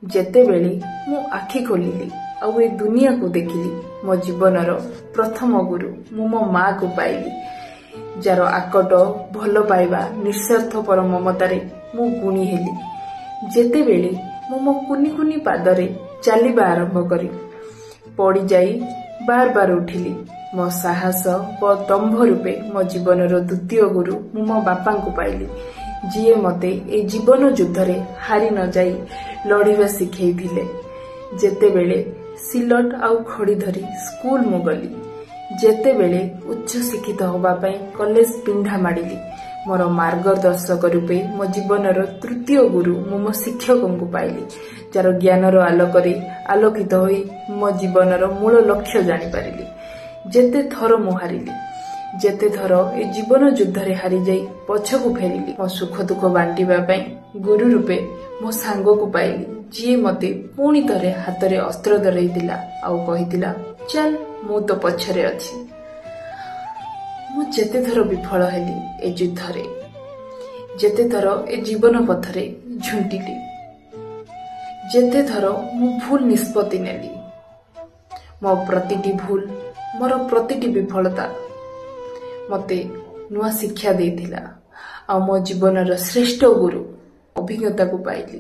ଯେତେବେଳେ ମୁଁ ଆଖି ଖୋଲିଲି ଆଉ ଏ ଦୁନିଆକୁ ଦେଖିଲି, ମୋ ଜୀବନର ପ୍ରଥମ ଗୁରୁ ମୁଁ ମୋ ମାକୁ ପାଇଲି, ଯାର ଆକଟ ଭଲ ପାଇବା ନିଃସ୍ୱାର୍ଥପର ମମତାରେ ମୁଁ ଗୁଣି ହେଲି। ଯେତେବେଳେ ମୁଁ ମୋ କୁନି କୁନି ପାଦରେ ଚାଲିବା ଆରମ୍ଭ କରି ପଡ଼ିଯାଇ ବାର ବାର ଉଠିଲି, ମୋ ସାହସ ଓ ଦମ୍ଭ ରୂପେ ମୋ ଜୀବନର ଦ୍ୱିତୀୟ ଗୁରୁ ମୁଁ ମୋ ବାପାଙ୍କୁ ପାଇଲି, ଯିଏ ମୋତେ ଏ ଜୀବନ ଯୁଦ୍ଧରେ ହାରି ନ ଯାଇ ଲଢ଼ିବା ଶିଖେଇଥିଲେ। ଯେତେବେଳେ ସିଲଟ ଆଉ ଖଡ଼ି ଧରି ସ୍କୁଲ ମୁଁ ଗଲି, ଯେତେବେଳେ ଉଚ୍ଚ ଶିକ୍ଷିତ ହେବା ପାଇଁ କଲେଜ ପିନ୍ଧା ମାଡ଼ିଲି, ମୋର ମାର୍ଗଦର୍ଶକ ରୂପେ ମୋ ଜୀବନର ତୃତୀୟ ଗୁରୁ ମୁଁ ମୋ ଶିକ୍ଷକଙ୍କୁ ପାଇଲି, ଯାର ଜ୍ଞାନର ଆଲୋକରେ ଆଲୋକିତ ହୋଇ ମୋ ଜୀବନର ମୂଳ ଲକ୍ଷ୍ୟ ଜାଣିପାରିଲି। ଯେତେ ଥର ମୁଁ ହାରିଲି, ଯେତେ ଥର ଏ ଜୀବନ ଯୁଦ୍ଧରେ ହାରିଯାଇ ପଛକୁ ଫେରିଲି, ମୋ ସୁଖ ଦୁଃଖ ବାଣ୍ଟିବା ପାଇଁ ଗୁରୁ ରୂପେ ମୋ ସାଙ୍ଗକୁ ପାଇଲି, ଯିଏ ମୋତେ ପୁଣି ଥରେ ହାତରେ ଅସ୍ତ୍ର ଧରେଇଥିଲା ଆଉ କହିଥିଲା, ଚାଲ ମୁଁ ତ ପଛରେ ଅଛି। ମୁଁ ଯେତେଥର ବିଫଳ ହେଲି ଏ ଯୁଦ୍ଧରେ, ଯେତେଥର ଏ ଜୀବନ ପଥରେ ଝୁଣ୍ଟିଲି, ଯେତେଥର ମୁଁ ଭୁଲ ନିଷ୍ପତ୍ତି ନେଲି, ମୋ ପ୍ରତିଟି ଭୁଲ, ମୋର ପ୍ରତିଟି ବିଫଳତା ମୋତେ ନୂଆ ଶିକ୍ଷା ଦେଇଥିଲା ଆଉ ମୋ ଜୀବନର ଶ୍ରେଷ୍ଠ ଗୁରୁ ଅଭିଜ୍ଞତାକୁ ପାଇଲି।